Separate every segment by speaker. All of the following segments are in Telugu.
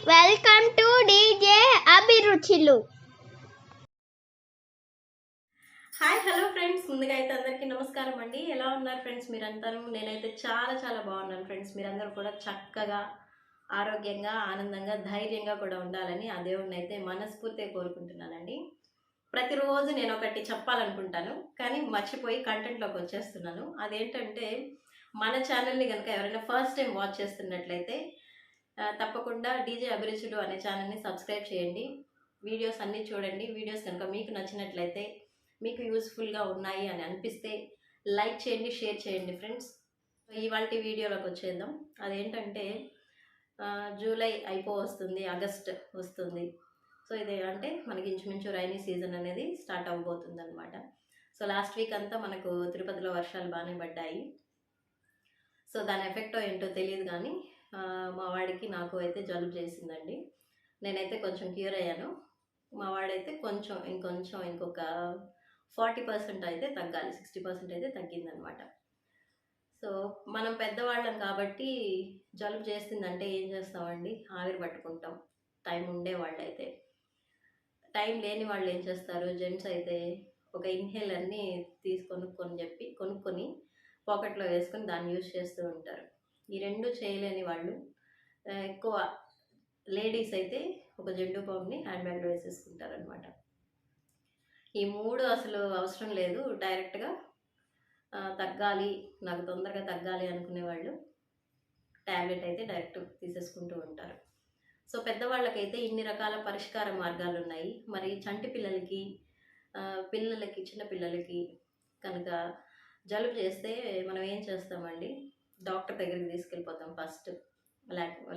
Speaker 1: వెల్కమ్ టు డీజే అభిరుచులు.
Speaker 2: హాయ్ హలో ఫ్రెండ్స్, ముందుగా అయితే అందరికీ నమస్కారం అండి. ఎలా ఉన్నారు ఫ్రెండ్స్ మీరంతా? నేనైతే చాలా బాగున్నాను ఫ్రెండ్స్. మీరందరూ కూడా చక్కగా ఆరోగ్యంగా ఆనందంగా ధైర్యంగా కూడా ఉండాలని ఆ దేవుడిని అయితే మనస్ఫూర్తిగా కోరుకుంటున్నానండి. ప్రతిరోజు నేను ఒకటి చెప్పాలనుకుంటాను, కానీ మర్చిపోయి కంటెంట్లోకి వచ్చేస్తున్నాను. అదేంటంటే, మన ఛానల్ని కనుక ఎవరైనా ఫస్ట్ టైం వాచ్ చేస్తున్నట్లయితే తప్పకుండా డీజే అభిరుచులు అనే ఛానల్ని సబ్స్క్రైబ్ చేయండి. వీడియోస్ అన్నీ చూడండి. వీడియోస్ కనుక మీకు నచ్చినట్లయితే, మీకు యూస్ఫుల్గా ఉన్నాయి అని అనిపిస్తే లైక్ చేయండి, షేర్ చేయండి ఫ్రెండ్స్. ఇవాళ వీడియోలోకి వచ్చేద్దాం. అదేంటంటే, జూలై వస్తుంది, ఆగస్ట్ వస్తుంది. సో ఇది అంటే మనకి ఇంచుమించు రైనీ సీజన్ అనేది స్టార్ట్ అవ్వబోతుంది అనమాట. సో లాస్ట్ వీక్ అంతా మనకు తిరుపతిలో వర్షాలు బాగానే పడ్డాయి. సో దాని ఎఫెక్టో ఏంటో తెలియదు, కానీ మా వాడికి నాకు అయితే జలుబు చేసిందండి. నేనైతే కొంచెం క్యూర్ అయ్యాను. మా వాడైతే ఇంకొక 40% అయితే తగ్గాలి, 60% అయితే తగ్గిందనమాట. సో మనం పెద్దవాళ్ళం కాబట్టి జలుబు చేస్తుందంటే ఏం చేస్తామండి, ఆవిరి పట్టుకుంటాం. టైం ఉండేవాళ్ళు అయితే. టైం లేని వాళ్ళు ఏం చేస్తారు, జెంట్స్ అయితే ఒక ఇన్హేలర్ని కొనుక్కొని పాకెట్లో వేసుకొని దాన్ని యూజ్ చేస్తూ ఉంటారు. ఈ రెండు చేయలేని వాళ్ళు, ఎక్కువ లేడీస్ అయితే ఒక జెండు బాంని హ్యాండ్ బ్యాగ్లో వేసేసుకుంటారు అనమాట. ఈ మూడు అసలు అవసరం లేదు. డైరెక్ట్గా తగ్గాలి, నాకు తొందరగా తగ్గాలి అనుకునే వాళ్ళు ట్యాబ్లెట్ అయితే డైరెక్ట్ తీసేసుకుంటూ ఉంటారు. సో పెద్దవాళ్ళకైతే ఇన్ని రకాల పరిష్కార మార్గాలు ఉన్నాయి. మరి చంటి పిల్లలకి, చిన్న పిల్లలకి కనుక జలుబు చేస్తే మనం ఏం చేస్తామండి, డాక్టర్ దగ్గరికి తీసుకెళ్ళిపోతాం ఫస్ట్.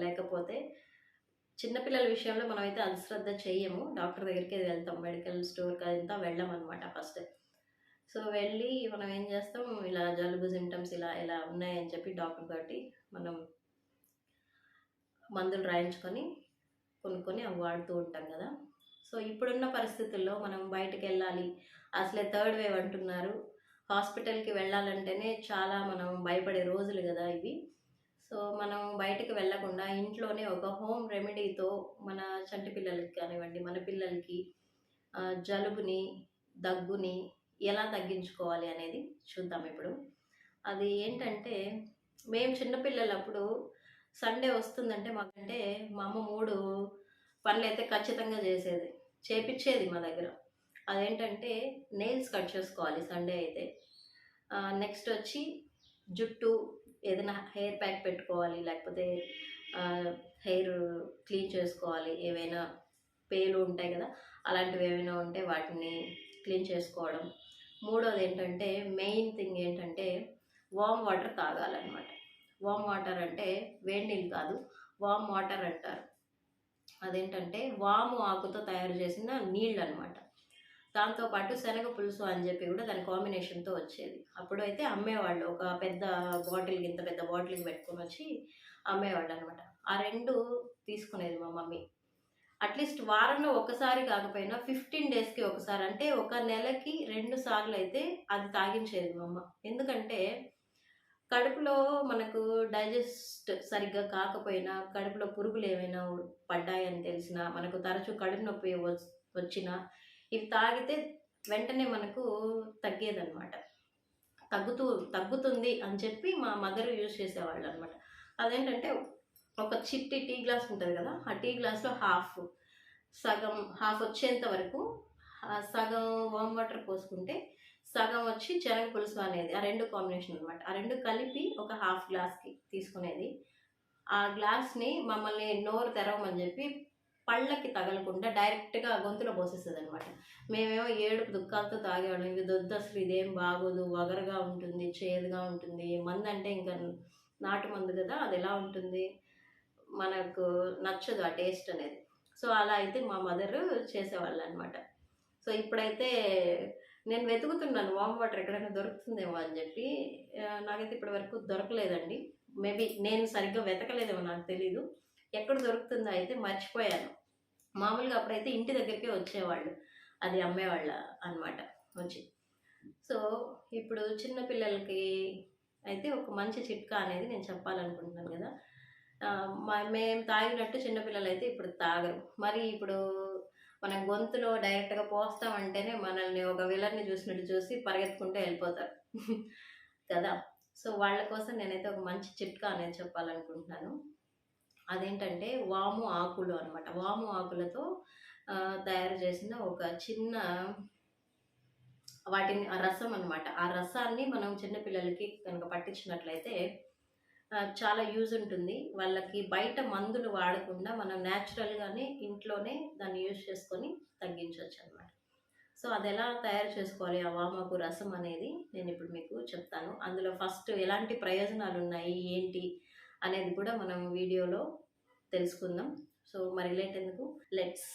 Speaker 2: లేకపోతే చిన్నపిల్లల విషయంలో మనమైతే అశ్రద్ధ చెయ్యము, డాక్టర్ దగ్గరికి వెళ్తాం. మెడికల్ స్టోర్కి అదంతా వెళ్ళామన్నమాట ఫస్ట్. సో వెళ్ళి మనం ఏం చేస్తాం, ఇలా జలుబు సిమ్టమ్స్ ఇలా ఉన్నాయని చెప్పి డాక్టర్ తోటి మనం మందులు రాయించుకొని కొనుక్కొని అవి వాడుతూ ఉంటాం కదా. సో ఇప్పుడున్న పరిస్థితుల్లో మనం బయటకు వెళ్ళాలి, అసలే థర్డ్ వేవ్ అంటున్నారు. హాస్పిటల్కి వెళ్ళాలంటేనే చాలా మనం భయపడే రోజులు కదా ఇవి. సో మనం బయటకు వెళ్ళకుండా ఇంట్లోనే ఒక హోమ్ రెమెడీతో మన చంటి పిల్లలకి కానివ్వండి, మన పిల్లలకి జలుబుని, దగ్గుని ఎలా తగ్గించుకోవాలి అనేది చూద్దాం ఇప్పుడు. అది ఏంటంటే, మేము చిన్నపిల్లలప్పుడు సండే వస్తుందంటే మా అమ్మ 3 పనులు అయితే ఖచ్చితంగా చేపించేది మా దగ్గర. అదేంటంటే, నెయిల్స్ కట్ చేసుకోవాలి సండే అయితే. నెక్స్ట్ వచ్చి జుట్టు ఏదైనా హెయిర్ ప్యాక్ పెట్టుకోవాలి, లేకపోతే హెయిర్ క్లీన్ చేసుకోవాలి. ఏవైనా పేలు ఉంటాయి కదా, అలాంటివి ఏమైనా ఉంటే వాటిని క్లీన్ చేసుకోవడం. మూడోది ఏంటంటే, మెయిన్ థింగ్ ఏంటంటే, వామ్ వాటర్ తాగాలన్నమాట. వామ్ వాటర్ అంటే వేడి నీళ్ళు కాదు, వామ్ వాటర్ అంటారు. అదేంటంటే వాము ఆకుతో తయారు చేసిన నీళ్ళు అనమాట. దాంతోపాటు శనగ పులుసు అని చెప్పి కూడా దాని కాంబినేషన్తో వచ్చేది. అప్పుడు అయితే అమ్మేవాళ్ళు, ఒక పెద్ద బాటిల్, ఇంత పెద్ద బాటిల్కి పెట్టుకొని వచ్చి అమ్మేవాళ్ళు అనమాట. ఆ రెండు తీసుకునేది మా మమ్మీ. అట్లీస్ట్ వారంలో ఒకసారి కాకపోయినా 15 డేస్కి ఒకసారి, అంటే ఒక నెలకి 2 సార్లు అయితే అది తాగించేది మా అమ్మ. ఎందుకంటే కడుపులో మనకు డైజెస్ట్ సరిగ్గా కాకపోయినా, కడుపులో పురుగులు ఏమైనా పడ్డాయని తెలిసినా, మనకు తరచూ కడుపు నొప్పి వచ్చినా ఇవి తాగితే వెంటనే మనకు తగ్గేదన్నమాట. తగ్గుతుంది అని చెప్పి మా మదర్ యూజ్ చేసేవాళ్ళు అనమాట. అదేంటంటే, ఒక చిట్టి టీ గ్లాస్ ఉంటుంది కదా, ఆ టీ గ్లాస్లో హాఫ్ వచ్చేంత వరకు సగం వామ్ వాటర్ పోసుకుంటే సగం వచ్చి శనగ పులుసు అనేది, ఆ రెండు కాంబినేషన్ అనమాట. ఆ రెండు కలిపి ఒక హాఫ్ గ్లాస్కి తీసుకునేది. ఆ గ్లాస్ని మమ్మల్ని నోరు తెరవమని చెప్పి పళ్ళకి తగలకుండా డైరెక్ట్గా గొంతులో పోసేస్తుంది అనమాట. మేమేమో ఏడుపు దుఃఖాలతో తాగేవాళ్ళం. ఇది దొద్దు, అసలు ఇదేం బాగోదు, వగరగా ఉంటుంది, చేదుగా ఉంటుంది. మందు అంటే ఇంకా నాటు మందు కదా, అది ఎలా ఉంటుంది, మనకు నచ్చదు ఆ టేస్ట్ అనేది. సో అలా అయితే మా మదర్ చేసేవాళ్ళు అనమాట. సో ఇప్పుడైతే నేను వెతుకుతున్నాను వామ్ వాటర్ ఎక్కడైనా దొరుకుతుందేమో అని చెప్పి. నాకైతే ఇప్పటి వరకు దొరకలేదండి. మేబీ నేను సరిగ్గా వెతకలేదేమో, నాకు తెలీదు. ఎక్కడ దొరుకుతుందో అయితే మర్చిపోయాను. మామూలుగా అప్పుడైతే ఇంటి దగ్గరికే వచ్చేవాళ్ళు, అది అమ్మేవాళ్ళ అనమాట వచ్చి. సో ఇప్పుడు చిన్నపిల్లలకి అయితే ఒక మంచి చిట్కా అనేది నేను చెప్పాలనుకుంటున్నాను కదా. మేము తాగినట్టు చిన్నపిల్లలైతే ఇప్పుడు తాగరు. మరి ఇప్పుడు మనం గొంతులో డైరెక్ట్‌గా పోస్తామంటేనే మనల్ని ఒక విలన్ని చూసినట్టు చూసి పరిగెత్తుకుంటూ వెళ్ళిపోతారు. కదా! సో, వాళ్ళ కోసం నేనైతే ఒక మంచి చిట్కా అనేది చెప్పాలనుకుంటున్నాను. అదేంటంటే వాము ఆకులు అనమాట. వాము ఆకులతో తయారు చేసిన ఒక చిన్న వాటిని ఆ రసం అనమాట. ఆ రసాన్ని మనం చిన్న పిల్లలకి కనుక పట్టించినట్లయితే చాలా యూజ్ ఉంటుంది. వాళ్ళకి బయట మందులు వాడకుండా మనం నేచురల్‌గానే ఇంట్లోనే దాన్ని యూజ్ చేసుకొని తగ్గించొచ్చనమాట. సో, అదెలా తయారు చేసుకోవాలి ఆ వామాకు రసం అనేది నేనిప్పుడు మీకు చెప్తాను. అందులో ఫస్ట్ ఎలాంటి ప్రయోజనాలున్నాయి, ఏంటి అనేది కూడా మనం వీడియోలో తెలుసుకుందాం. సో, మరి లేట్ ఎందుకు? Let's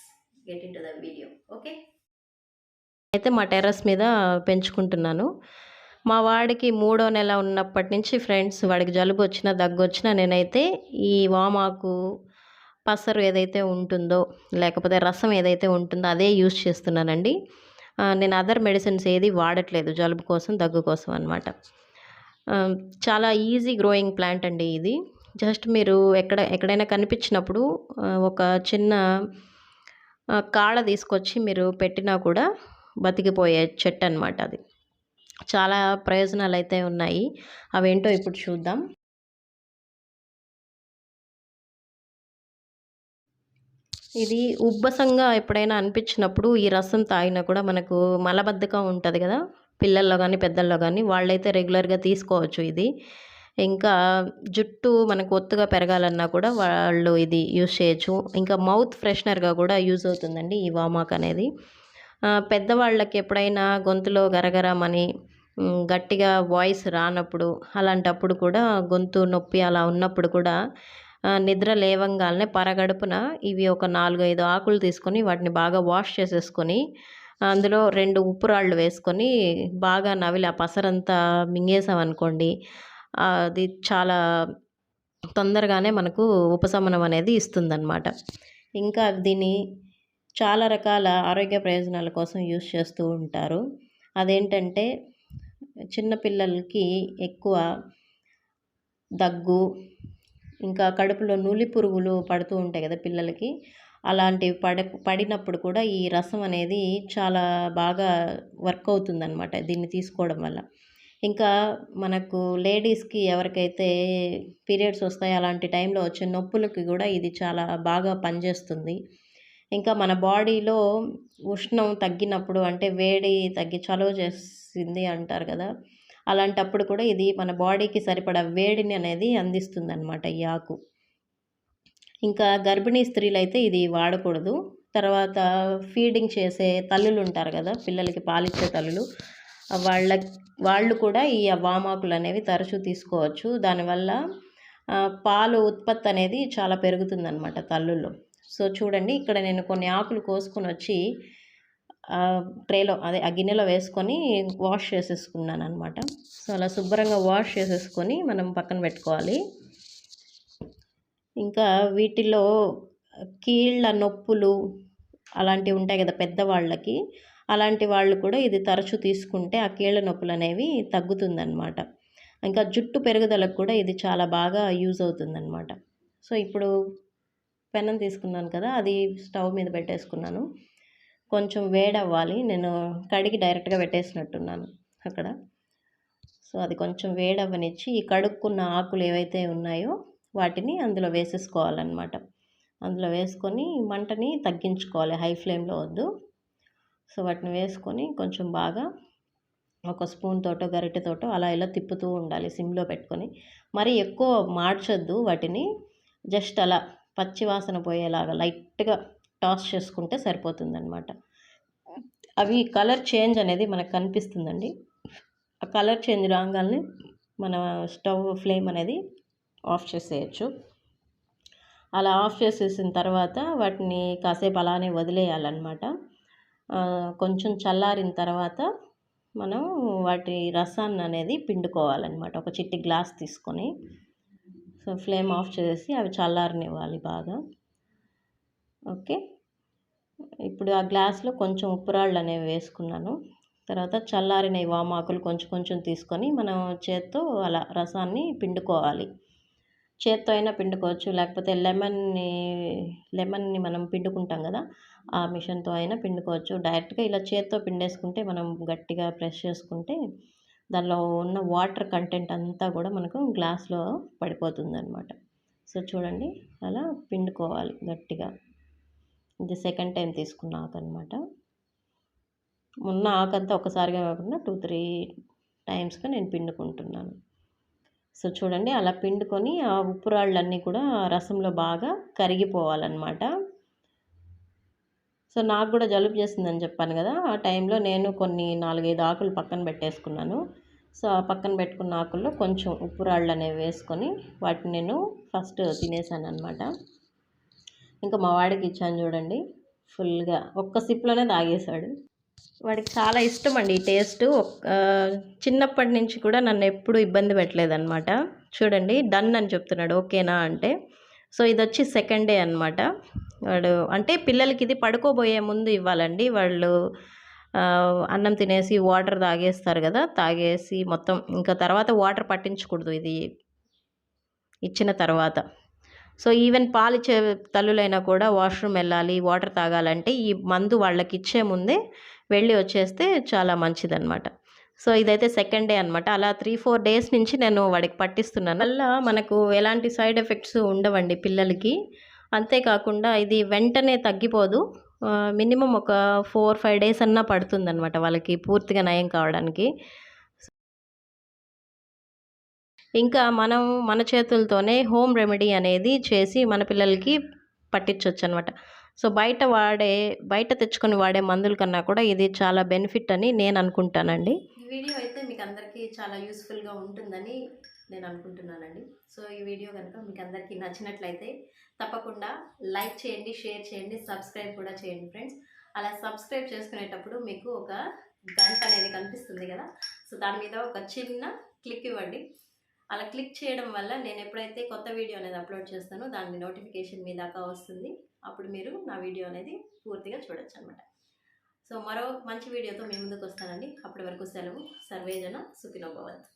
Speaker 2: get into the video. Okay. అయితే మా టెర్రస్ మీద పెంచుకుంటున్నాను. మా వాడికి మూడో నెల ఉన్నప్పటి నుంచి ఫ్రెండ్స్ వాడికి జలుబొచ్చినా, దగ్గొచ్చినా నేనైతే ఈ వామాకు పసరు ఏదైతే ఉంటుందో, లేకపోతే రసం ఏదైతే ఉంటుందో అదే యూజ్ చేస్తున్నానండి. నేను అదర్ మెడిసిన్స్ ఏది వాడట్లేదు జలుబు కోసం, దగ్గు కోసం అనమాట. చాలా ఈజీ గ్రోయింగ్ ప్లాంట్ అండి ఇది. జస్ట్ మీరు ఎక్కడైనా కనిపించినప్పుడు ఒక చిన్న కాడ తీసుకొచ్చి మీరు పెట్టినా కూడా బతికిపోయే చెట్టు అనమాట అది. చాలా ప్రయోజనాలైతే ఉన్నాయి. అవేంటో ఇప్పుడు చూద్దాం. ఇది ఉబ్బసంగా ఎప్పుడైనా అనిపించినప్పుడు ఈ రసం తాగినా కూడా మనకు మలబద్ధకం ఉంటది కదా! పిల్లల్లో గానీ, పెద్దల్లో గానీ వాళ్ళైతే రెగ్యులర్‌గా తీసుకోవచ్చు ఇది. ఇంకా జుట్టు మనకు ఒత్తుగా పెరగాలన్నా కూడా వాళ్ళు ఇది యూజ్ చేయొచ్చు. ఇంకా మౌత్ ఫ్రెషనర్‌గా కూడా యూజ్ అవుతుందండి ఈ వామాకు అనేది. పెద్దవాళ్ళకి ఎప్పుడైనా గొంతులో గరగరమని గట్టిగా వాయిస్ రానప్పుడు, అలాంటప్పుడు కూడా గొంతు నొప్పి అలా ఉన్నప్పుడు కూడా నిద్ర లేవంగాల్నే పరగడుపున ఇవి ఒక 4, 5 ఆకులు తీసుకొని వాటిని బాగా వాష్ చేసేసుకొని, అందులో 2 ఉప్పు రాళ్ళు వేసుకొని బాగా నవిలి ఆ పసరంతా మింగేసామనుకోండి, అది చాలా తొందరగానే మనకు ఉపశమనం అనేది ఇస్తుందనమాట. ఇంకా దీన్ని చాలా రకాల ఆరోగ్య ప్రయోజనాల కోసం యూజ్ చేస్తూ ఉంటారు. అదేంటంటే చిన్న పిల్లలకి ఎక్కువ దగ్గు, ఇంకా కడుపులో నులి పురుగులు పడుతూ ఉంటాయి కదా పిల్లలకి. అలాంటివి పడినప్పుడు కూడా ఈ రసం అనేది చాలా బాగా వర్క్ అవుతుందనమాట దీన్ని తీసుకోవడం వల్ల. ఇంకా మనకు లేడీస్‌కి ఎవరికైతే పీరియడ్స్ వస్తాయో అలాంటి టైంలో వచ్చే నొప్పులకి కూడా ఇది చాలా బాగా పనిచేస్తుంది. ఇంకా మన బాడీలో ఉష్ణం తగ్గినప్పుడు అంటే వేడి తగ్గి చలువ చేసింది అంటారు కదా! అలాంటప్పుడు కూడా ఇది మన బాడీకి సరిపడా వేడిని అనేది అందిస్తుందనమాట ఈ ఆకు. ఇంకా గర్భిణీ స్త్రీలైతే ఇది వాడకూడదు. తర్వాత ఫీడింగ్ చేసే తల్లులుంటారు కదా! పిల్లలకి పాలిచ్చే తల్లులు. వాళ్ళు కూడా ఈ వామాకులనేవి తరచూ తీసుకోవచ్చు. దానివల్ల పాలు ఉత్పత్తి అనేది చాలా పెరుగుతుందనమాట తల్లుల్లో. సో, చూడండి ఇక్కడ నేను కొన్ని ఆకులు కోసుకొనొచ్చి ట్రేలో అదే ఆ గిన్నెలో వేసుకొని వాష్ చేసేసుకున్నాననమాట. సో, అలా శుభ్రంగా వాష్ చేసేసుకొని మనం పక్కన పెట్టుకోవాలి. ఇంకా వీటిలో కీళ్ళ నొప్పులు అలాంటివి ఉంటాయి కదా పెద్దవాళ్ళకి. అలాంటి వాళ్ళు కూడా ఇది తరచూ తీసుకుంటే ఆ కీళ్ళ నొప్పులనేవి తగ్గుతుందనమాట. ఇంకా జుట్టు పెరుగుదలకు కూడా ఇది చాలా బాగా యూజ్ అవుతుందనమాట. సో, ఇప్పుడు పెనం తీసుకున్నాను కదా! అది స్టవ్ మీద పెట్టేసుకున్నాను. కొంచెం వేడవ్వాలి. నేను కడిగి డైరెక్ట్‌గా పెట్టేసినట్టున్నాను అక్కడ. సో, అది కొంచెం వేడవ్వనిచ్చి ఈ కడుక్కున్న ఆకులు ఏవైతే ఉన్నాయో వాటిని అందులో వేసేసుకోవాలన్నమాట. అందులో వేసుకొని మంటని తగ్గించుకోవాలి. హై ఫ్లేమ్‌లో వద్దు. సో, వాటిని వేసుకొని కొంచెం బాగా ఒక స్పూన్ తోటో, గరిటెతోటో అలా ఇలా తిప్పుతూ ఉండాలి సిమ్‌లో పెట్టుకొని. మరీ ఎక్కువ మార్చొద్దు వాటిని. జస్ట్ అలా పచ్చి వాసన పోయేలాగా లైట్‌గా టాస్ చేసుకుంటే సరిపోతుందనమాట. అవి కలర్ చేంజ్ అనేది మనకు కనిపిస్తుందండి. ఆ కలర్ చేంజ్ రాంగాల్నే మన స్టవ్ ఫ్లేమ్ అనేది ఆఫ్ చేసేయచ్చు. అలా ఆఫ్ చేసేసిన తర్వాత వాటిని కాసేపు అలానే వదిలేయాలన్నమాట. కొంచెం చల్లారిన తర్వాత మనం వాటి రసాన్ని అనేది పిండుకోవాలన్నమాట. ఒక చిట్టి గ్లాస్ తీసుకొని సో, ఫ్లేమ్ ఆఫ్ చేసేసి అవి చల్లారనివ్వాలి బాగా. ఓకే. ఇప్పుడు ఆ గ్లాస్‌లో కొంచెం ఉప్పురాళ్ళు అనేవి వేసుకున్నాను. తర్వాత చల్లారిన ఈ వామాకులు కొంచెం కొంచెం తీసుకొని మనం చేత్తో అలా రసాన్ని పిండుకోవాలి. చేత్తో అయినా పిండుకోవచ్చు, లేకపోతే లెమన్ని మనం పిండుకుంటాం కదా, ఆ మిషన్తో అయినా పిండుకోవచ్చు. డైరెక్ట్గా ఇలా చేత్తో పిండేసుకుంటే మనం గట్టిగా ప్రెస్ చేసుకుంటే దానిలో ఉన్న వాటర్ కంటెంట్ అంతా కూడా మనకు గ్లాస్లో పడిపోతుందన్నమాట. సో చూడండి, అలా పిండుకోవాలి గట్టిగా. ఇది సెకండ్ టైం తీసుకున్న ఆకనమాట. ఉన్న ఆకంతా ఒకసారిగా కాకుండా 2-3 టైమ్స్గా నేను పిండుకుంటున్నాను. సో చూడండి, అలా పిండుకొని ఆ ఉప్పు రాళ్ళన్నీ కూడా రసంలో బాగా కరిగిపోవాలన్నమాట. సో నాకు కూడా జలుబు చేసిందని చెప్పాను కదా, ఆ టైంలో నేను కొన్ని 4-5 ఆకులు పక్కన పెట్టేసుకున్నాను. సో ఆ పక్కన పెట్టుకున్న ఆకుల్లో కొంచెం ఉప్పు రాళ్ళు అనేవి వేసుకొని వాటిని నేను ఫస్ట్ తినేసాను అనమాట. ఇంకా మా వాడికి ఇచ్చాను చూడండి, ఫుల్గా ఒక్క సిప్లోనే తాగేశాడు. వాడికి చాలా ఇష్టం అండి ఈ టేస్ట్. చిన్నప్పటి నుంచి కూడా నన్ను ఎప్పుడు ఇబ్బంది పెట్టలేదన్నమాట. చూడండి, డన్ అని చెప్తున్నాడు, ఓకేనా అంటే. సో ఇది వచ్చి సెకండ్ డే అనమాట. వాడు అంటే పిల్లలకి ఇది పడుకోబోయే ముందు ఇవ్వాలండి. వాళ్ళు అన్నం తినేసి వాటర్ తాగేస్తారు కదా, తాగేసి మొత్తం ఇంకా తర్వాత వాటర్ పట్టించకూడదు ఇది ఇచ్చిన తర్వాత. సో ఈవెన్ పాలిచ్చే తల్లులైనా కూడా వాష్రూమ్ వెళ్ళాలి, వాటర్ తాగాలంటే ఈ మందు వాళ్ళకి ఇచ్చే ముందే వెళ్ళి వచ్చేస్తే చాలా మంచిదన్నమాట. సో ఇదైతే సెకండ్ డే అనమాట. అలా 3-4 డేస్ నుంచి నేను వాడికి పట్టిస్తున్నాను. వల్ల మనకు ఎలాంటి సైడ్ ఎఫెక్ట్స్ ఉండవండి పిల్లలకి. అంతేకాకుండా ఇది వెంటనే తగ్గిపోదు. మినిమం ఒక 4-5 డేస్ అన్నా పడుతుందన్నమాట వాళ్ళకి పూర్తిగా నయం కావడానికి. ఇంకా మనం మన చేతులతోనే హోమ్ రెమెడీ అనేది చేసి మన పిల్లలకి పట్టించవచ్చు అనమాట. సో బయట తెచ్చుకొని వాడే మందుల కన్నా కూడా ఇది చాలా బెనిఫిట్ అని నేను అనుకుంటానండి. ఈ వీడియో అయితే మీకు అందరికీ చాలా యూస్ఫుల్గా ఉంటుందని నేను అనుకుంటున్నానండి. సో ఈ వీడియో కనుక మీకు అందరికీ నచ్చినట్లయితే తప్పకుండా లైక్ చేయండి, షేర్ చేయండి, సబ్స్క్రైబ్ కూడా చేయండి ఫ్రెండ్స్. అలా సబ్స్క్రైబ్ చేసుకునేటప్పుడు మీకు ఒక గంట అనేది కనిపిస్తుంది కదా, సో దాని మీద ఒక చిన్న క్లిక్ ఇవ్వండి. అలా క్లిక్ చేయడం వల్ల నేను ఎప్పుడైతే కొత్త వీడియో అనేది అప్లోడ్ చేస్తానో దాని నోటిఫికేషన్ మీ దాకా వస్తుంది. అప్పుడు మీరు నా వీడియో అనేది పూర్తిగా చూడొచ్చు అనమాట. సో మరో మంచి వీడియోతో మీ ముందుకు వస్తానండి. అప్పటి వరకు సెలవు. సర్వేజన సుఖినో భవంతు.